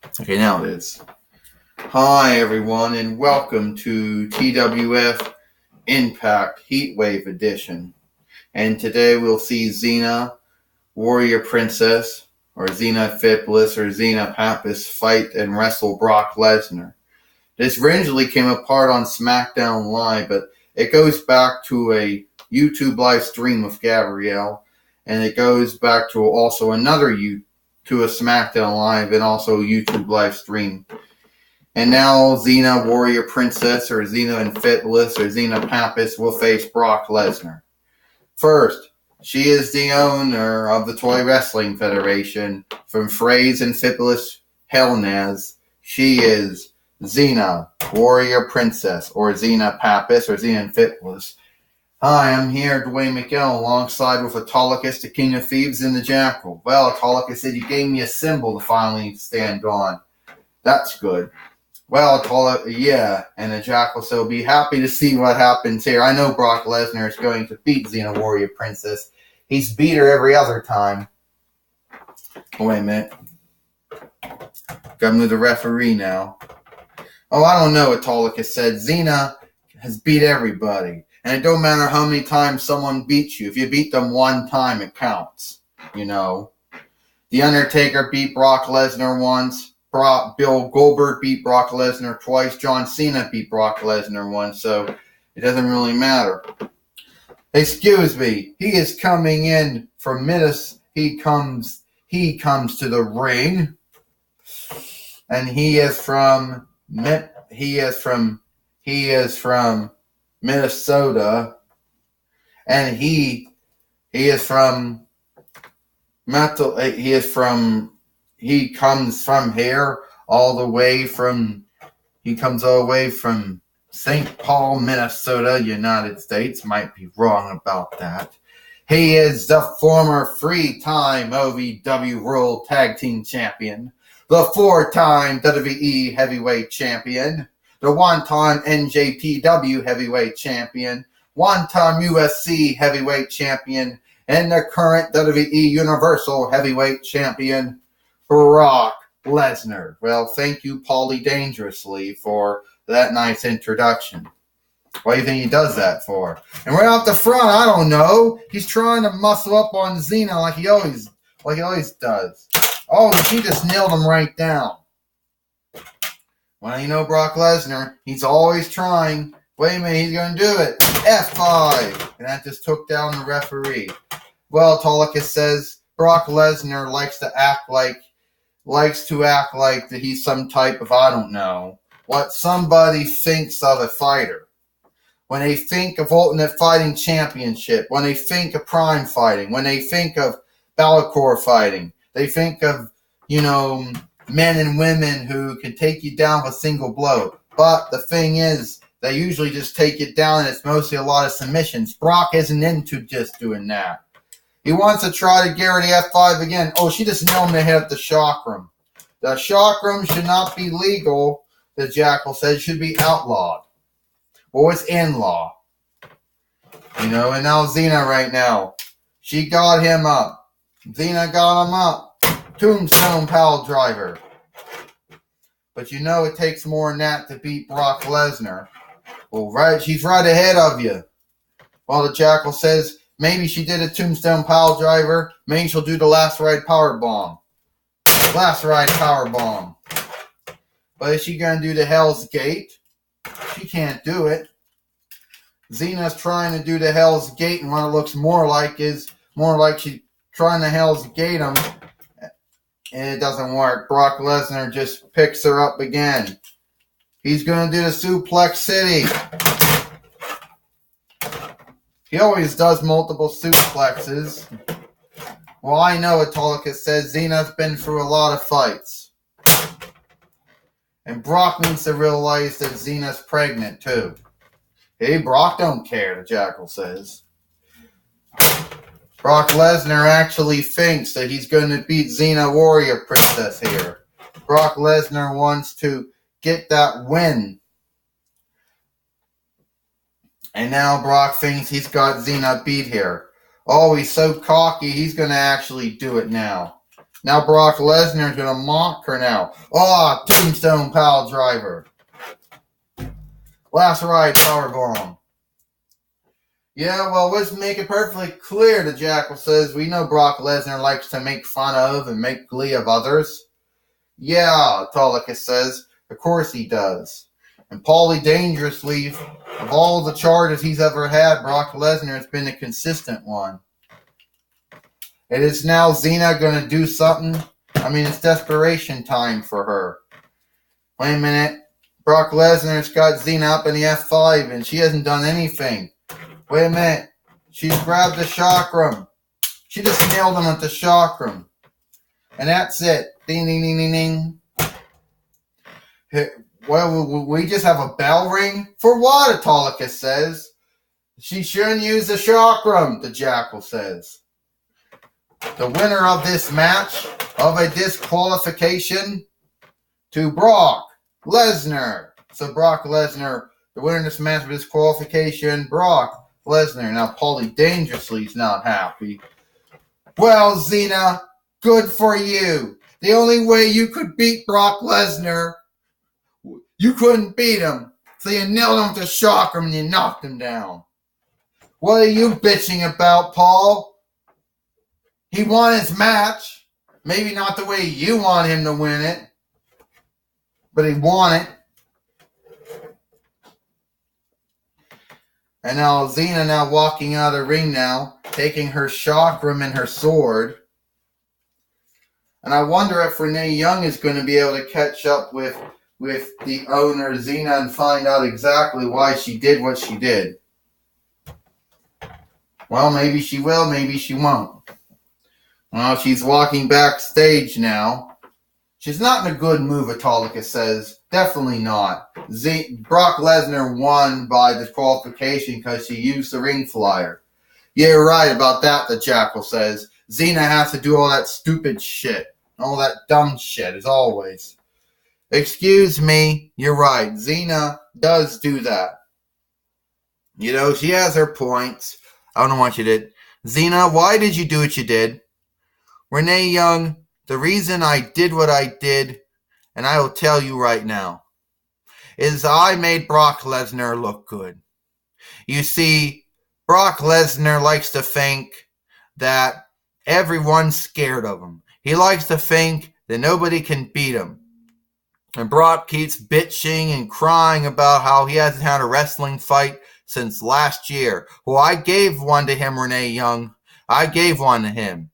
Okay, now it is. Hi, everyone, and welcome to TWF Impact Heatwave Edition. And today we'll see Xena, Warrior Princess, or Xena Fitbliss, or Xena Pappas fight and wrestle Brock Lesnar. This originally came apart on SmackDown Live, but it goes back to a YouTube live stream of Gabrielle, and it goes back to also another to a SmackDown Live and also a YouTube live stream. And now Xena Warrior Princess or Xena and Fitbliss or Xena Pappas will face Brock Lesnar. First, she is the owner of the Toy Wrestling Federation. From Phrase and Fitbliss Hellnaz, she is Xena Warrior Princess or Xena Pappas or Xena and Fitbliss. Hi, I'm here, Dwayne McGill, alongside with Autolycus, the King of Thieves, and the Jackal. Well, Autolycus said you gave me a symbol to finally stand on. That's good. Well, yeah, and the Jackal said will be happy to see what happens here. I know Brock Lesnar is going to beat Xena Warrior Princess. He's beat her every other time. Oh, wait a minute. Got to the referee now. Oh, I don't know, Autolycus said. Xena has beat everybody. And it don't matter how many times someone beats you. If you beat them one time, it counts. You know. The Undertaker beat Brock Lesnar once. Bill Goldberg beat Brock Lesnar twice. John Cena beat Brock Lesnar once. So it doesn't really matter. Excuse me. He is coming in from Minnesota. He comes to the ring. And he is from Minnesota, and he comes from here all the way from St. Paul, Minnesota, United States. Might be wrong about that. He is the former three-time OVW World Tag Team Champion, the four-time WWE Heavyweight Champion, the one-time NJPW Heavyweight Champion, one-time UFC Heavyweight Champion, and the current WWE Universal Heavyweight Champion, Brock Lesnar. Well, thank you, Paulie Dangerously, for that nice introduction. What do you think he does that for? And right off the front, I don't know. He's trying to muscle up on Xena like he always does. Oh, she just nailed him right down. Well, you know Brock Lesnar, he's always trying. Wait a minute, he's going to do it. F5. And that just took down the referee. Well, Autolycus says Brock Lesnar likes to act like that he's some type of, I don't know, what somebody thinks of a fighter. When they think of Ultimate Fighting Championship, when they think of Prime Fighting, when they think of Bellator Fighting, they think of, men and women who can take you down with a single blow. But the thing is, they usually just take it down, and it's mostly a lot of submissions. Brock isn't into just doing that. He wants to try to get her the F5 again. Oh, she just nailed him in the head at the chakram. The chakram should not be legal, the Jackal said. It should be outlawed. Well, it's in law. And now Xena right now. She got him up. Xena got him up. Tombstone Pile Driver. But it takes more than that to beat Brock Lesnar. Well, she's right ahead of you. Well, the Jackal says maybe she did a Tombstone Pile Driver. Maybe she'll do the Last Ride Power Bomb. Last Ride Power Bomb. But is she going to do the Hell's Gate? She can't do it. Xena's trying to do the Hell's Gate, and what it looks more like she's trying to Hell's Gate him. And it doesn't work. Brock Lesnar just picks her up again. He's going to do the Suplex City. He always does multiple suplexes. Well, I know Autolycus says Xena's been through a lot of fights. And Brock needs to realize that Xena's pregnant, too. Hey, Brock don't care, the Jackal says. Brock Lesnar actually thinks that he's going to beat Xena Warrior Princess here. Brock Lesnar wants to get that win. And now Brock thinks he's got Xena beat here. Oh, he's so cocky, he's going to actually do it now. Now Brock Lesnar is going to mock her now. Oh, tombstone pile driver. Last ride powerbomb. Yeah, well, let's make it perfectly clear, the Jackal says. We know Brock Lesnar likes to make fun of and make glee of others. Yeah, Autolycus says. Of course he does. And Paulie Dangerously, of all the charges he's ever had, Brock Lesnar has been a consistent one. It is now Xena going to do something? I mean, it's desperation time for her. Wait a minute. Brock Lesnar's got Xena up in the F5 and she hasn't done anything. Wait a minute. She's grabbed the chakram. She just nailed him with the chakram. And that's it. Ding, ding, ding, ding, ding. Well, we just have a bell ring? For what, Autolycus says. She shouldn't use the chakram, the Jackal says. The winner of this match, of a disqualification, to Brock Lesnar. So Brock Lesnar, the winner of this match of disqualification, Brock Lesnar. Now Paulie Dangerously is not happy. Well, Xena, good for you. The only way you could beat Brock Lesnar, you couldn't beat him. So you nailed him with a chakram and you knocked him down. What are you bitching about, Paul? He won his match. Maybe not the way you want him to win it, but he won it. And now Xena now walking out of the ring now, taking her chakram and her sword. And I wonder if Renee Young is going to be able to catch up with the owner, Xena, and find out exactly why she did what she did. Well, maybe she will, maybe she won't. Well, she's walking backstage now. She's not in a good mood, Autolycus says. Definitely not. Brock Lesnar won by disqualification because she used the ring flyer. Yeah, you're right about that, the Jackal says. Xena has to do all that stupid shit. All that dumb shit, as always. Excuse me, you're right. Xena does do that. You know, she has her points. I don't know what she did. Xena, why did you do what you did? Renee Young, the reason I did what I did, and I will tell you right now, is I made Brock Lesnar look good. You see, Brock Lesnar likes to think that everyone's scared of him. He likes to think that nobody can beat him. And Brock keeps bitching and crying about how he hasn't had a wrestling fight since last year. Well, I gave one to him, Renee Young. I gave one to him.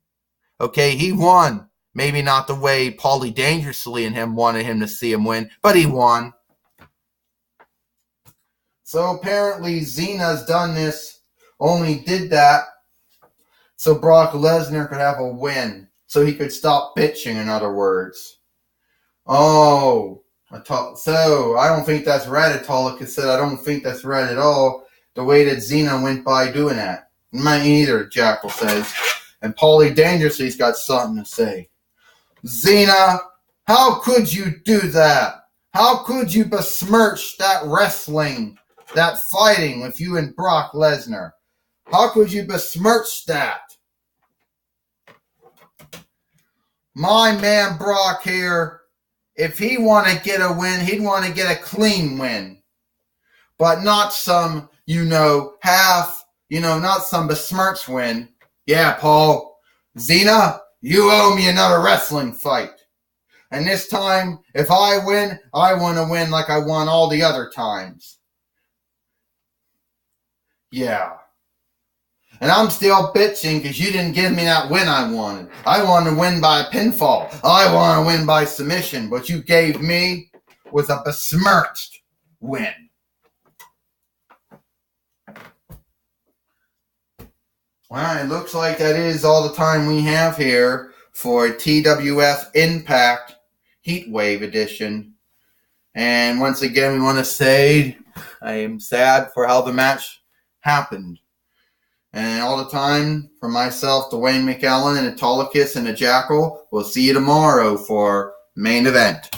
Okay, he won. Maybe not the way Paulie Dangerously and him wanted him to see him win, but he won. So apparently Xena's done this, only did that so Brock Lesnar could have a win. So he could stop bitching, in other words. Oh, so I don't think that's right, Autolycus said. I don't think that's right at all, the way that Xena went by doing that. Mine either, Jackal says. And Paulie Dangerously's got something to say. Xena, how could you do that? How could you besmirch that wrestling, that fighting with you and Brock Lesnar? How could you besmirch that? My man Brock here, if he want to get a win, he'd want to get a clean win. But not some, not some besmirched win. Yeah, Paul, Xena, you owe me another wrestling fight. And this time, if I win, I want to win like I won all the other times. Yeah. And I'm still bitching because you didn't give me that win I wanted. I wanted to win by a pinfall. I want to win by submission. What you gave me was a besmirched win. Well, it looks like that is all the time we have here for TWF Impact Heatwave Edition. And once again, we want to say I am sad for how the match happened. And all the time, for myself, Dwayne McAllen, and Autolycus, and the Jackal, we'll see you tomorrow for main event.